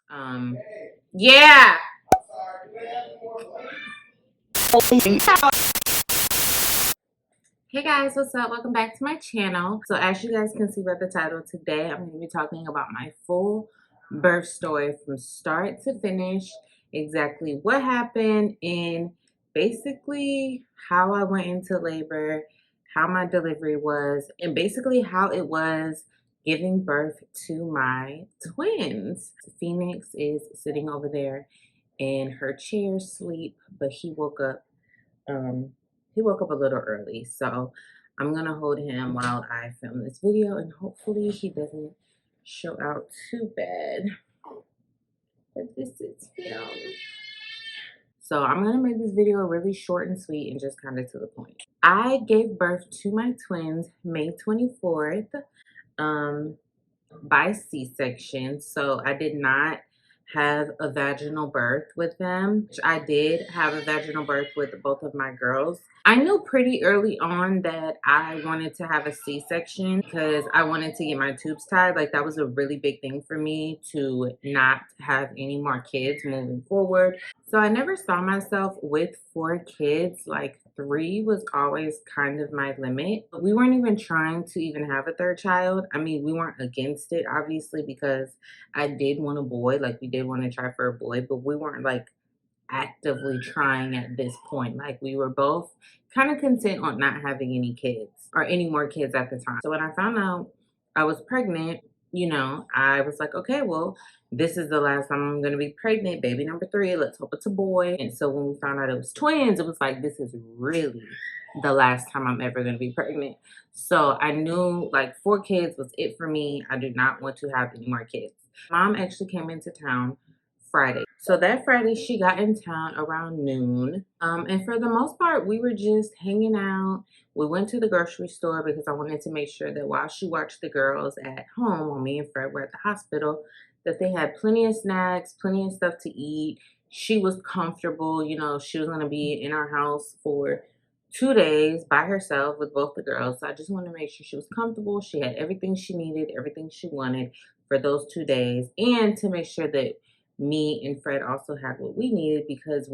Um, yeah. Hey guys, what's up? Welcome back to my channel. So as you guys can see by the title, today I'm going to be talking about my full birth story from start to finish, exactly what happened, and basically how I went into labor, how my delivery was, and basically how it was giving birth to my twins. Phoenix is sitting over there in her chair sleep, but um, he woke up a little early, so I'm gonna hold him while I film this video, and hopefully he doesn't show out too bad. But this is him. So I'm gonna make this video really short and sweet and just kind of to the point. I gave birth to my twins May 24th by C-section, so I did not have a vaginal birth with them. I did have a vaginal birth with both of my girls. I knew pretty early on that I wanted to have a C-section because I wanted to get my tubes tied. Like, that was a really big thing for me, to not have any more kids moving forward. So I never saw myself with 4 kids. Like, 3 was always kind of my limit. We weren't even trying to even have a 3rd child. I mean, we weren't against it, obviously, because I did want a boy. Like, we did want to try for a boy, but we weren't like actively trying at this point. Like, we were both kind of content on not having any kids or any more kids at the time. So when I found out I was pregnant, you know, I was like, okay, well, this is the last time I'm going to be pregnant. Baby number 3, let's hope it's a boy. And so when we found out it was twins, it was like, this is really the last time I'm ever going to be pregnant. So I knew like 4 kids was it for me. I do not want to have any more kids. Mom actually came into town Friday. So that Friday she got in town around noon. And for the most part, we were just hanging out. We went to the grocery store because I wanted to make sure that while she watched the girls at home, while me and Fred were at the hospital, that they had plenty of snacks, plenty of stuff to eat. She was comfortable. You know, she was going to be in our house for 2 days by herself with both the girls. So I just wanted to make sure she was comfortable. She had everything she needed, everything she wanted for those 2 days, and to make sure that me and Fred also had what we needed, because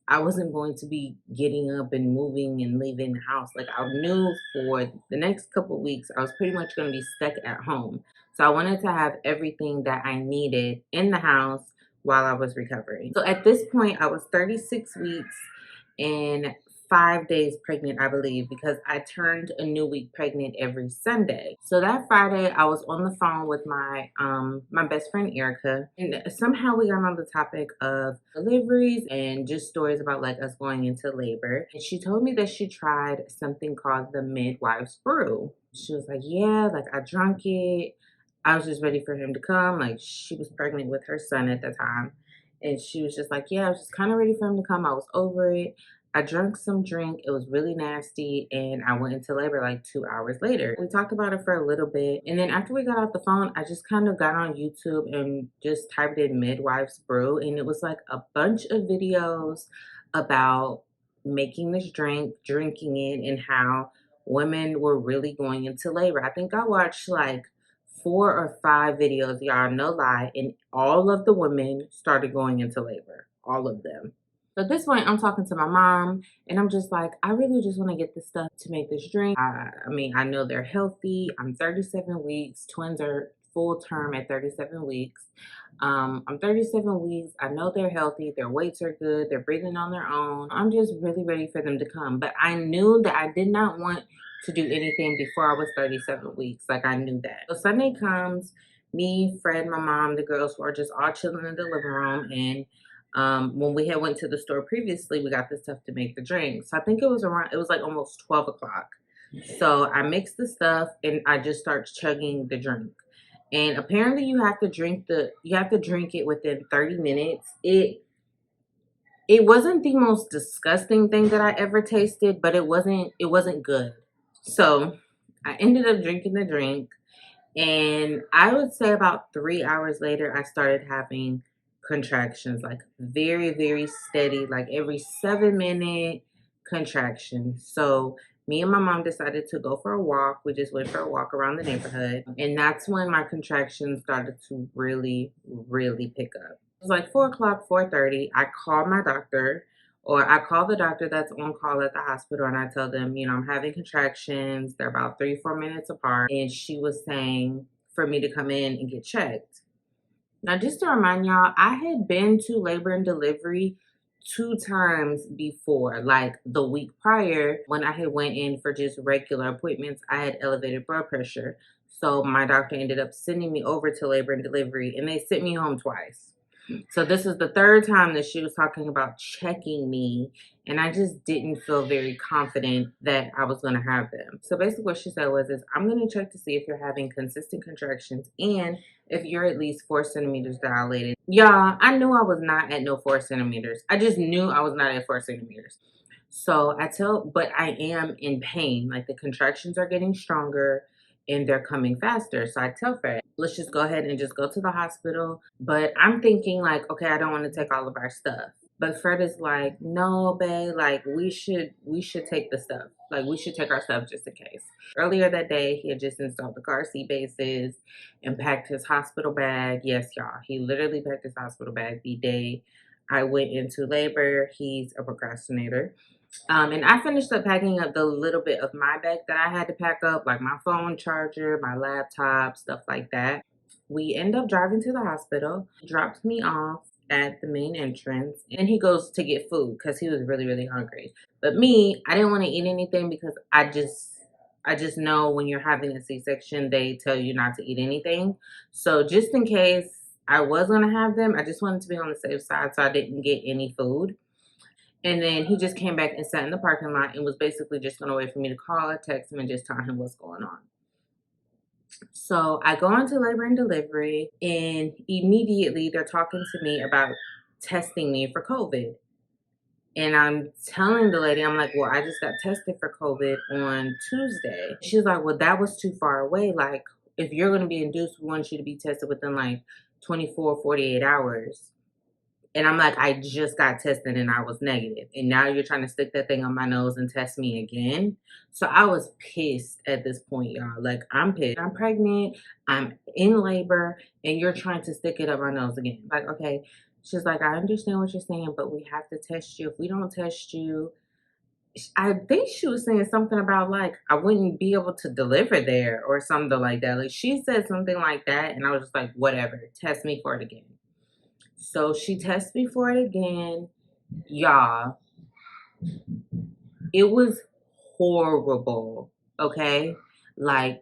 I wasn't going to be getting up and moving and leaving the house. Like, I knew for the next couple of weeks I was pretty much going to be stuck at home. So I wanted to have everything that I needed in the house while I was recovering. So at this point I was 36 weeks and 5 days pregnant, I believe, because I turned a new week pregnant every Sunday. So that Friday I was on the phone with my my best friend Erica, and somehow we got on the topic of deliveries and just stories about like us going into labor. And she told me that she tried something called the midwife's brew. She was like, yeah, like I drank it. I was just ready for him to come. Like, she was pregnant with her son at the time. And she was just like, yeah, I was just kind of ready for him to come. I was over it. I drank some drink. It was really nasty. And I went into labor like 2 hours later. We talked about it for a little bit. And then after we got off the phone, I just kind of got on YouTube and just typed in midwife's brew. And it was like a bunch of videos about making this drink, drinking it, and how women were really going into labor. I think I watched like 4 or 5 videos, y'all, no lie, and all of the women started going into labor. All of them. So at this point, I'm talking to my mom, and I'm just like, I really just want to get this stuff to make this drink. I mean, I know they're healthy. I'm 37 weeks. Twins are full term at 37 weeks. I'm 37 weeks. I know they're healthy. Their weights are good. They're breathing on their own. I'm just really ready for them to come. But I knew that I did not want to do anything before I was 37 weeks. Like, I knew that. So Sunday comes, me, Fred, my mom, the girls were just all chilling in the living room, and when we had went to the store previously, we got the stuff to make the drink. So I think it was like almost 12 o'clock. So I mixed the stuff and I just start chugging the drink. And apparently you have to drink it within 30 minutes. It wasn't the most disgusting thing that I ever tasted, but it wasn't good. So I ended up drinking the drink, and I would say about 3 hours later I started having contractions, like very, very steady, like every 7-minute contraction. So Me and my mom decided to go for a walk. We just went for a walk around the neighborhood. And that's when my contractions started to really, really pick up. It was like 4 o'clock, 4:30. I called my doctor, or I call the doctor that's on call at the hospital, and I tell them, you know, I'm having contractions. They're about 3-4 minutes apart. And she was saying for me to come in and get checked. Now, just to remind y'all, I had been to labor and delivery 2 times before. Like the week prior, when I had went in for just regular appointments, I had elevated blood pressure. So my doctor ended up sending me over to labor and delivery, and they sent me home twice. So this is the 3rd time that she was talking about checking me, and I just didn't feel very confident that I was going to have them. So basically what she said was, I'm going to check to see if you're having consistent contractions and if you're at least 4 centimeters dilated. Y'all, I knew I was not at no 4 centimeters. I just knew I was not at 4 centimeters. So but I am in pain. Like the contractions are getting stronger and they're coming faster. So I tell Fred, let's just go ahead and just go to the hospital. But I'm thinking like, okay, I don't want to take all of our stuff. But Fred is like, no, babe, like we should take the stuff. Like we should take our stuff just in case. Earlier that day, he had just installed the car seat bases and packed his hospital bag. Yes, y'all, he literally packed his hospital bag the day I went into labor. He's a procrastinator. And I finished up packing up the little bit of my bag that I had to pack up, like my phone charger, my laptop, stuff like that. We end up driving to the hospital, dropped me off at the main entrance, and he goes to get food because he was really, really hungry. But me, I didn't want to eat anything because I just know when you're having a C-section, they tell you not to eat anything. So just in case I was going to have them, I just wanted to be on the safe side so I didn't get any food. And then he just came back and sat in the parking lot and was basically just going to wait for me to call or text him and just tell him what's going on. So I go into labor and delivery, and immediately they're talking to me about testing me for COVID. And I'm telling the lady, I'm like, well, I just got tested for COVID on Tuesday. She's like, well, that was too far away. Like, if you're going to be induced, we want you to be tested within like 24, 48 hours. And I'm like, I just got tested and I was negative. And now you're trying to stick that thing on my nose and test me again. So I was pissed at this point, y'all. Like, I'm pissed. I'm pregnant. I'm in labor. And you're trying to stick it up my nose again. Like, okay. She's like, I understand what you're saying, but we have to test you. If we don't test you, I think she was saying something about like, I wouldn't be able to deliver there or something like that. Like, she said something like that. And I was just like, whatever. Test me for it again. So she tests me for it again. Y'all, it was horrible, okay? Like,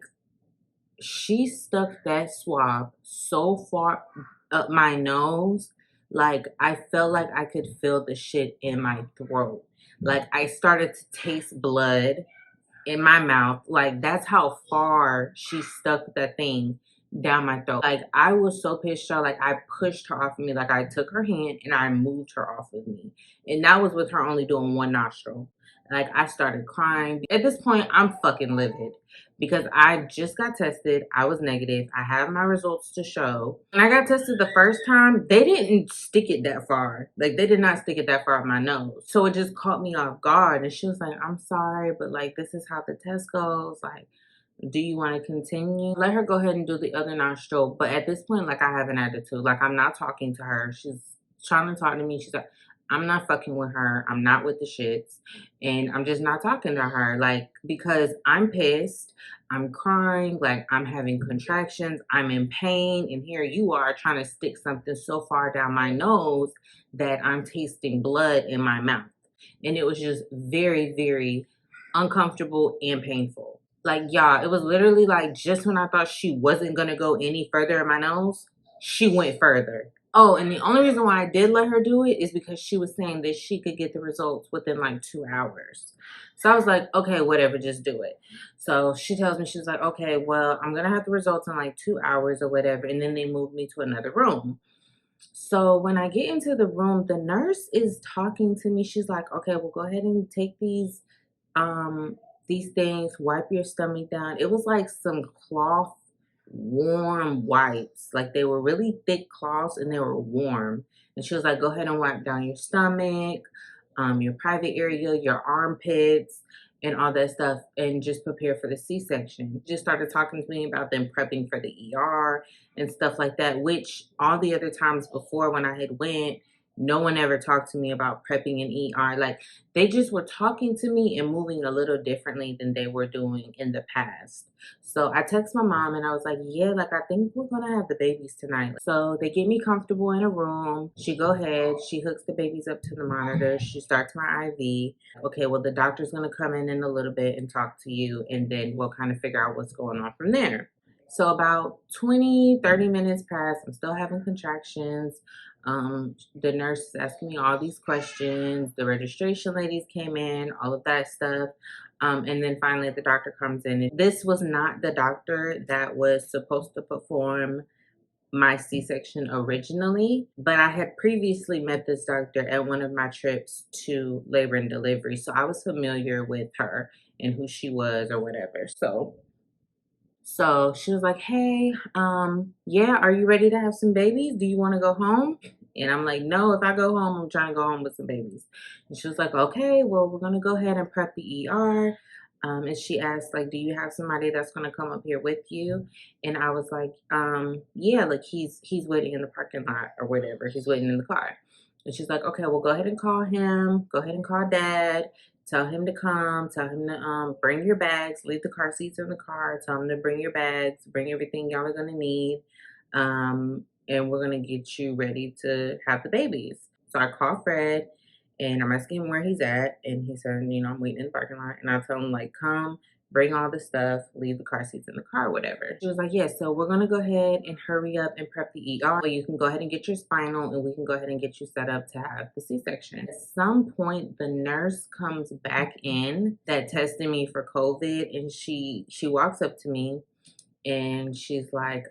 she stuck that swab so far up my nose, like, I felt like I could feel the shit in my throat. Like, I started to taste blood in my mouth. Like, that's how far she stuck that thing down my throat. Like, I was so pissed off. Like, I pushed her off of me. Like, I took her hand and I moved her off of me. And that was with her only doing one nostril. Like, I started crying. At this point, I'm fucking livid because I just got tested. I was negative. I have my results to show. When I got tested the first time, they didn't stick it that far. Like, they did not stick it that far up my nose. So it just caught me off guard. And she was like, I'm sorry, but like, this is how the test goes. Like, do you want to continue? Let her go ahead and do the other nostril. But at this point, like, I have an attitude. Like, I'm not talking to her. She's trying to talk to me. She's like, I'm not fucking with her. I'm not with the shits. And I'm just not talking to her. Like, because I'm pissed. I'm crying. Like, I'm having contractions. I'm in pain. And here you are trying to stick something so far down my nose that I'm tasting blood in my mouth. And it was just very, very uncomfortable and painful. Like, y'all, it was literally like just when I thought she wasn't going to go any further in my nose, she went further. Oh, and the only reason why I did let her do it is because she was saying that she could get the results within like 2 hours. So I was like, okay, whatever, just do it. So she tells me, she was like, okay, well, I'm going to have the results in like 2 hours or whatever. And then they moved me to another room. So when I get into the room, the nurse is talking to me. She's like, okay, well, go ahead and take these things, wipe your stomach down. It was like some cloth warm wipes. Like, they were really thick cloths and they were warm. And she was like, go ahead and wipe down your stomach, your private area, your armpits. and all that stuff and just prepare for the C-section. Just started talking to me about them prepping for the ER and stuff like that, which all the other times before when I had went, no one ever talked to me about prepping an ER. Like, they just were talking to me and moving a little differently than they were doing in the past. So I text my mom and I was like, yeah, like, I think we're gonna have the babies tonight. So they get me comfortable in a room. She go ahead, she hooks the babies up to the monitor. She starts my IV. Okay, well, the doctor's gonna come in a little bit and talk to you, and then we'll kind of figure out what's going on from there. So about 20-30 minutes pass. I'm still having contractions. The nurse is asking me all these questions. The registration ladies came in, all of that stuff. And then finally the doctor comes in. This was not the doctor that was supposed to perform my C-section originally, but I had previously met this doctor at one of my trips to labor and delivery. So I was familiar with her and who she was or whatever. So she was like, hey, yeah, are you ready to have some babies? Do you want to go home? And I'm like, no, if I go home, I'm trying to go home with some babies. And she was like, okay, well, we're going to go ahead and prep the ER. And she asked, like, do you have somebody that's going to come up here with you? And I was like, yeah, like he's waiting in the parking lot or whatever. He's waiting in the car. And she's like, okay, well, go ahead and call him. Go ahead and call dad. Tell him to come. Tell him to bring your bags. Leave the car seats in the car. Tell him to bring your bags. Bring everything y'all are going to need. And we're going to get you ready to have the babies. So I call Fred. And I'm asking him where he's at. And he said, you know, I'm waiting in the parking lot. And I tell him, like, come, bring all the stuff, leave the car seats in the car, whatever. She was like, yeah, so we're going to go ahead and hurry up and prep the ER. You can go ahead and get your spinal and we can go ahead and get you set up to have the C-section. At some point, the nurse comes back in that tested me for COVID. And she walks up to me and she's like,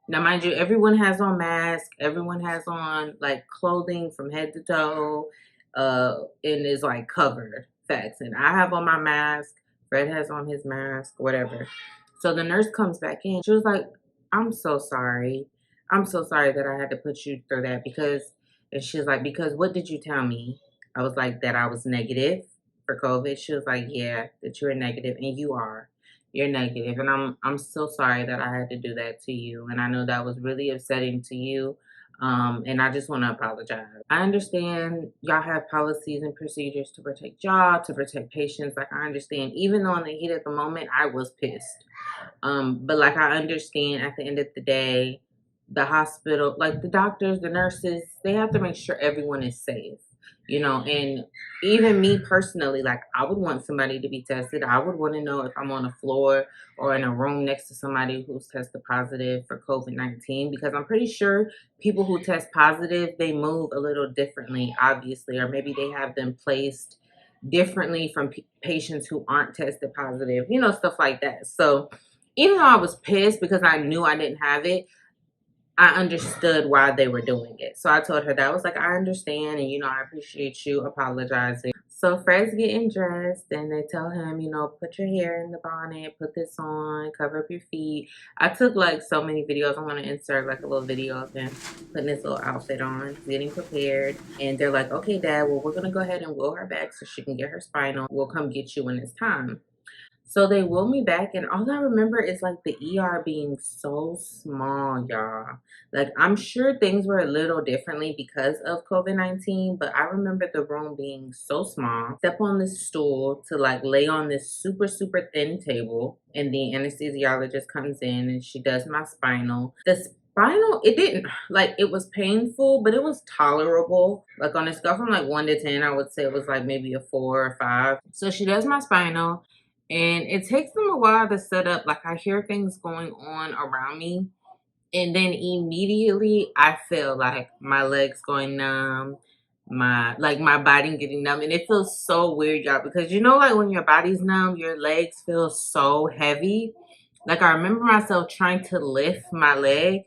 now, mind you, everyone has on masks. Everyone has on, like, clothing from head to toe and is, like, covered. Facts. And I have on my mask. Fred has on his mask, whatever. So the nurse comes back in. She was like, I'm so sorry. I'm so sorry that I had to put you through that because, and she was like, because what did you tell me? I was like, that I was negative for COVID. She was like, yeah, that you were negative, and you are. You're negative, and I'm so sorry that I had to do that to you, and I know that was really upsetting to you, and I just want to apologize. I understand y'all have policies and procedures to protect y'all, to protect patients. Like, I understand, even though in the heat of the moment I was pissed, but like, I understand at the end of the day, the hospital, like the doctors, the nurses, they have to make sure everyone is safe. You know, and even me personally, like, I would want somebody to be tested. I would want to know if I'm on a floor or in a room next to somebody who's tested positive for COVID-19, because I'm pretty sure people who test positive, they move a little differently, obviously, or maybe they have them placed differently from patients who aren't tested positive, you know, stuff like that. So even though I was pissed because I knew I didn't have it, I understood why they were doing it. So I told her that. I was like, I understand, and, you know, I appreciate you apologizing. So Fred's getting dressed, and they tell him, you know, put your hair in the bonnet, put this on, cover up your feet. I took, like, so many videos. I'm going to insert, like, a little video of him putting this little outfit on, getting prepared. And they're like, okay, Dad, well, we're going to go ahead and wheel her back so she can get her spinal. We'll come get you when it's time. So they wheel me back, and all I remember is, like, the ER being so small, y'all. Like, I'm sure things were a little differently because of COVID-19, but I remember the room being so small. Step on this stool to, like, lay on this super, super thin table, and the anesthesiologist comes in, and she does my spinal. The spinal, it didn't, like, it was painful, but it was tolerable. Like, on a scale from, like, 1 to 10, I would say it was, like, maybe a 4 or 5. So she does my spinal. And it takes them a while to set up. Like, I hear things going on around me. And then immediately I feel like my legs going numb, my body getting numb. And it feels so weird, y'all, because, you know, like, when your body's numb, your legs feel so heavy. Like, I remember myself trying to lift my leg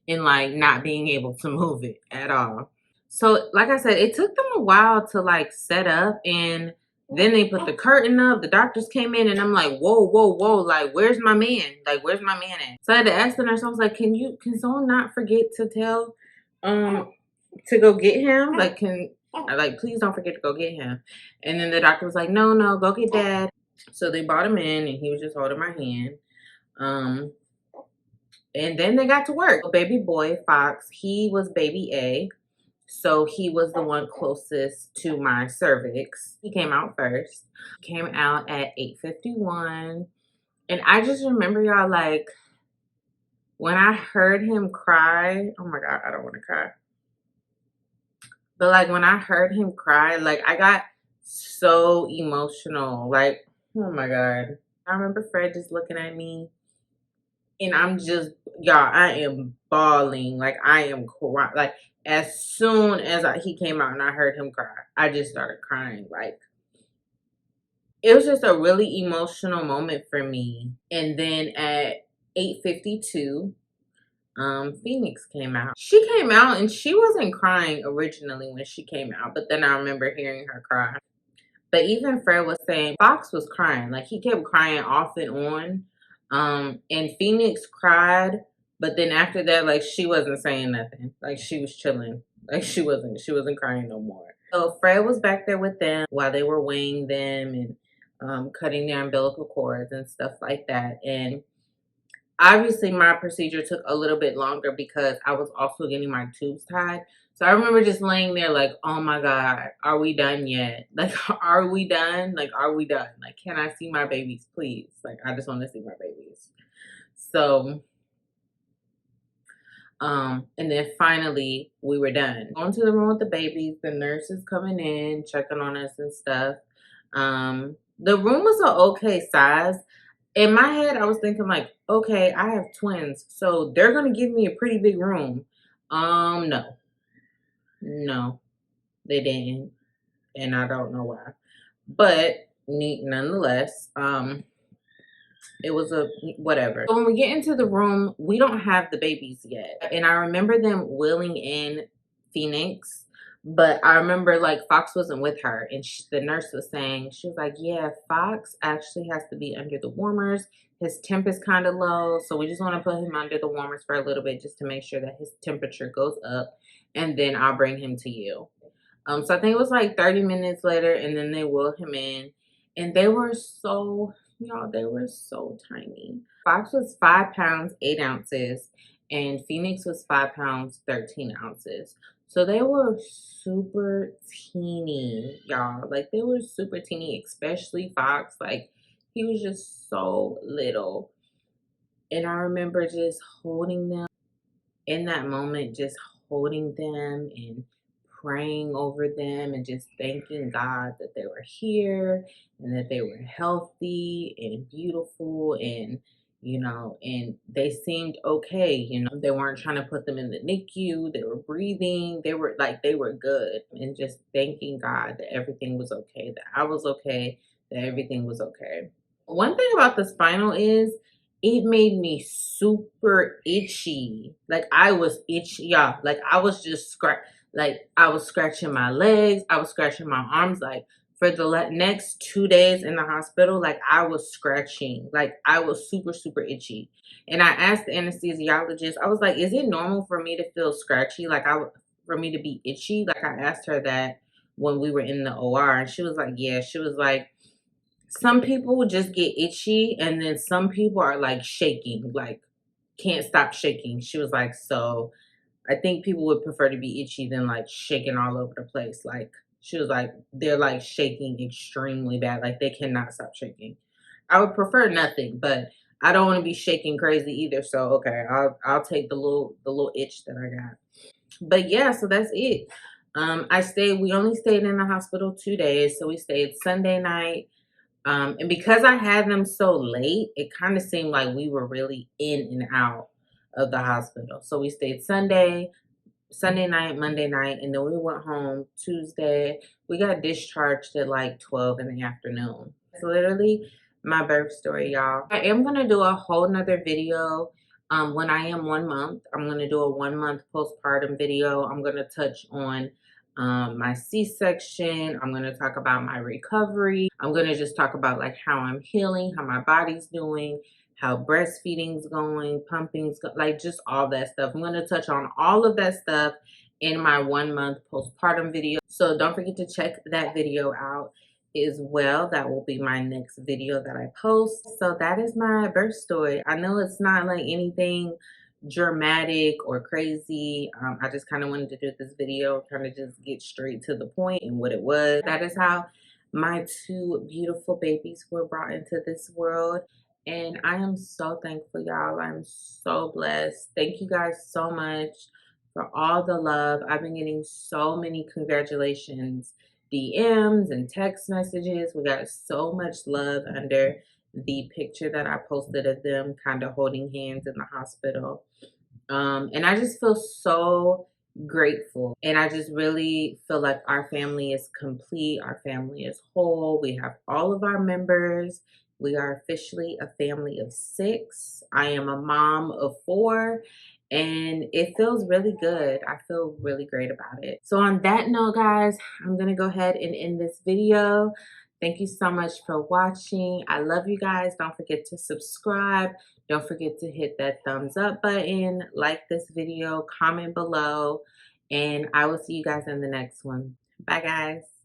and, like, not being able to move it at all. So, like I said, it took them a while to, like, set up, and then they put the curtain up. The doctors came in, and I'm like, whoa, whoa, whoa. Like, where's my man? Like, where's my man at? So I had to ask the nurse. I was like, can someone not forget to tell, to go get him? Like, can I like, please don't forget to go get him. And then the doctor was like, no, no, go get dad. So they brought him in and he was just holding my hand. And then they got to work. Baby boy, Fox, he was baby A. So he was the one closest to my cervix. He came out first. Came out at 8:51. And I just remember, y'all, like, when I heard him cry, oh my God, I don't want to cry. But like when I heard him cry, like I got so emotional. Like, oh my God. I remember Fred just looking at me and I'm just, y'all, I am bawling. Like I am crying. Like as soon as he came out and I heard him cry, I just started crying. Like it was just a really emotional moment for me. And then at 8:52, Phoenix came out. She came out and she wasn't crying originally when she came out, but then I remember hearing her cry. But even Fred was saying Fox was crying. Like he kept crying off and on. And Phoenix cried, but then after that, like she wasn't saying nothing. Like she was chilling. Like she wasn't crying no more. So Fred was back there with them while they were weighing them and cutting their umbilical cords and stuff like that. And obviously my procedure took a little bit longer because I was also getting my tubes tied. So I remember just laying there like, oh my God, are we done yet? Like, are we done? Like, are we done? Like, can I see my babies, please? Like, I just want to see my babies. So, and then finally we were done. Going to the room with the babies, the nurse is coming in, checking on us and stuff. The room was an okay size. In my head, I was thinking like, okay, I have twins, so they're gonna give me a pretty big room. No, they didn't, and I don't know why. But nonetheless, it was a whatever. So when we get into the room, we don't have the babies yet, and I remember them wheeling in Phoenix. But I remember like Fox wasn't with her and the nurse was saying, she was like, yeah, Fox actually has to be under the warmers. His temp is kind of low. So we just want to put him under the warmers for a little bit just to make sure that his temperature goes up. And then I'll bring him to you. So I think it was like 30 minutes later and then they wheeled him in. And they were so, y'all, they were so tiny. Fox was 5 pounds, 8 ounces. And Phoenix was 5 pounds, 13 ounces. So they were super teeny, y'all. Like they were super teeny, especially Fox. Like he was just so little. And I remember just holding them in that moment, just holding them and praying over them and just thanking God that they were here and that they were healthy and beautiful and and they seemed okay. They weren't trying to put them in the NICU. They were breathing. They were good. And just thanking God that everything was okay, that I was okay, that everything was okay. One thing about the spinal is it made me super itchy. Like I was itchy, yeah. Like I was just I was scratching my legs. I was scratching my arms. Like for the next 2 days in the hospital, like I was scratching. Like I was super, super itchy. And I asked the anesthesiologist, I was like, is it normal for me to feel scratchy? For me to be itchy? Like I asked her that when we were in the OR and she was like, yeah. She was like, some people just get itchy and then some people are like shaking, like can't stop shaking. She was like, so I think people would prefer to be itchy than like shaking all over the place. Like she was like, they're like shaking extremely bad. Like they cannot stop shaking. I would prefer nothing, but I don't want to be shaking crazy either. So okay, I'll take the little itch that I got. But yeah, so that's it. We only stayed in the hospital 2 days. So we stayed Sunday night. And because I had them so late, it kind of seemed like we were really in and out of the hospital. So we stayed Sunday night, Monday night, and then we went home Tuesday. We got discharged at like 12 in the afternoon. It's literally my birth story, y'all. I am going to do a whole nother video when I am 1 month. I'm going to do a 1 month postpartum video. I'm going to touch on my C-section. I'm going to talk about my recovery. I'm going to just talk about like how I'm healing, how my body's doing, how breastfeeding's going, pumping's like just all that stuff. I'm going to touch on all of that stuff in my 1-month postpartum video. So don't forget to check that video out as well. That will be my next video that I post. So that is my birth story. I know it's not like anything dramatic or crazy. I just kind of wanted to do this video, kind of just get straight to the point and what it was. That is how my 2 beautiful babies were brought into this world. And I am so thankful, y'all. I'm so blessed. Thank you guys so much for all the love. I've been getting so many congratulations, DMs and text messages. We got so much love under the picture that I posted of them kind of holding hands in the hospital. And I just feel so grateful. And I just really feel like our family is complete. Our family is whole. We have all of our members. We are officially a family of 6. I am a mom of 4. And it feels really good. I feel really great about it. So on that note, guys, I'm going to go ahead and end this video. Thank you so much for watching. I love you guys. Don't forget to subscribe. Don't forget to hit that thumbs up button, like this video, comment below, and I will see you guys in the next one. Bye, guys.